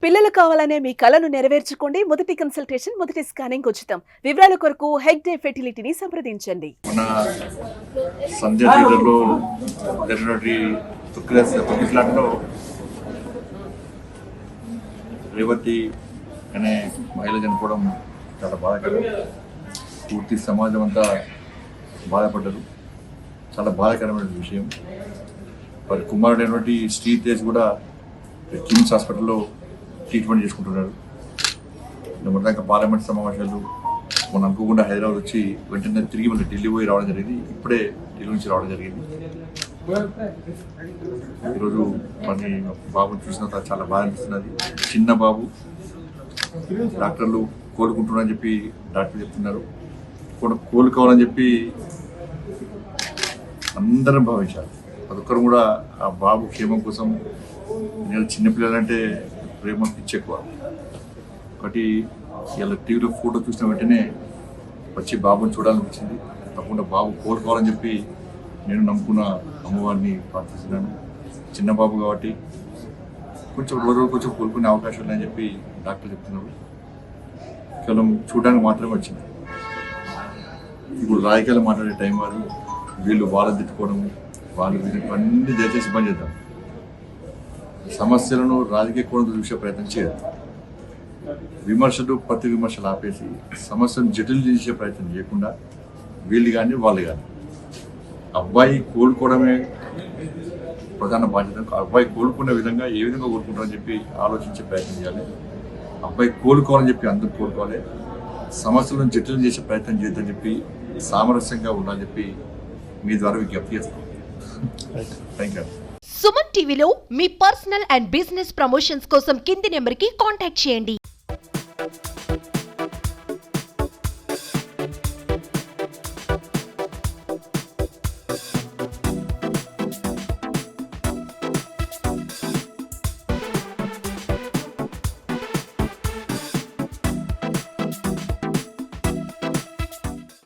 పిల్లలు కావాలనే మీ కలను నెరవేర్చుకోండి. మొదటి కన్సల్టేషన్, మొదటి స్కానింగ్ ఉచితం. వివరాల కొరకు హెగ్డే ఫెర్టిలిటీని సంప్రదించండి. మన సంధ్య థియేటర్లో జరిగినటువంటి తొక్కిసలాటలో రేవతి అనే మహిళ చనిపోవడం చాలా బాధాకరం. పూర్తి సమాజం అంతా బాధపడ్డారు. చాలా బాధాకరమైన విషయం. వారి కుమారుడైనటువంటి శ్రీతేజ్ కూడా కిమ్స్ హాస్పిటల్లో ట్రీట్మెంట్ చేసుకుంటున్నారు. మొదటిదాకా పార్లమెంట్ సమావేశాలు మనం అనుకోకుండా హైదరాబాద్ వచ్చి వెంటనే తిరిగి మళ్ళీ ఢిల్లీ పోయి రావడం జరిగింది. ఇప్పుడే ఢిల్లీ నుంచి రావడం జరిగింది. ఈరోజు మరి బాబుని చూసిన తర్వాత చాలా బాధ అనిపిస్తున్నది. చిన్న బాబు, డాక్టర్లు కోలుకుంటున్నారని చెప్పి డాక్టర్లు చెప్తున్నారు. కోలుకోవాలని చెప్పి అందరం భావించాలి. అదొక్కరు కూడా ఆ బాబు క్షేమం కోసం. నేను చిన్నపిల్లలంటే ప్రేమ పిచ్చి ఎక్కువ. ఒకటి ఇలా టీవీలో ఫోటో చూసిన వెంటనే వచ్చి బాబుని చూడాలనిపించింది. తప్పకుండా బాబు కోలుకోవాలని చెప్పి నేను నమ్ముకున్న అమ్మవారిని ప్రార్థిస్తున్నాను. చిన్న బాబు కాబట్టి కొంచెం రోజు కొంచెం కోలుకునే అవకాశం ఉన్నాయని చెప్పి డాక్టర్ చెప్తున్నారు. కేవలం చూడడానికి మాత్రమే వచ్చింది. ఇప్పుడు రాజకీయాలు మాట్లాడే టైం వారు వీళ్ళు వాళ్ళని తిట్టుకోవడం, వాళ్ళు వీళ్ళకి అన్ని దయచేసి పని చేద్దాం. సమస్యలను రాజకీయ కోణంతో చూసే ప్రయత్నం చేయదు. విమర్శలు, ప్రతి విమర్శలు ఆపేసి సమస్యను జటిల్ చేసే ప్రయత్నం చేయకుండా వీళ్ళు కానీ వాళ్ళు కానీ అబ్బాయి కోలుకోవడమే ప్రధాన బాధ్యత. అబ్బాయి కోలుకునే విధంగా ఏ విధంగా కోలుకుంటారని చెప్పి ఆలోచించే ప్రయత్నం చేయాలి. అబ్బాయి కోలుకోవాలని చెప్పి అందరూ కోలుకోవాలి. సమస్యలను జటిల్ చేసే ప్రయత్నం చేయొద్దని చెప్పి సామరస్యంగా ఉండాలని చెప్పి మీ ద్వారా విజ్ఞప్తి చేస్తాం. Thank you. సుమన్ టీవీలో మీ పర్సనల్ అండ్ బిజినెస్ ప్రమోషన్స్ కోసం కింది నెంబర్కి కాంటాక్ట్ చేయండి.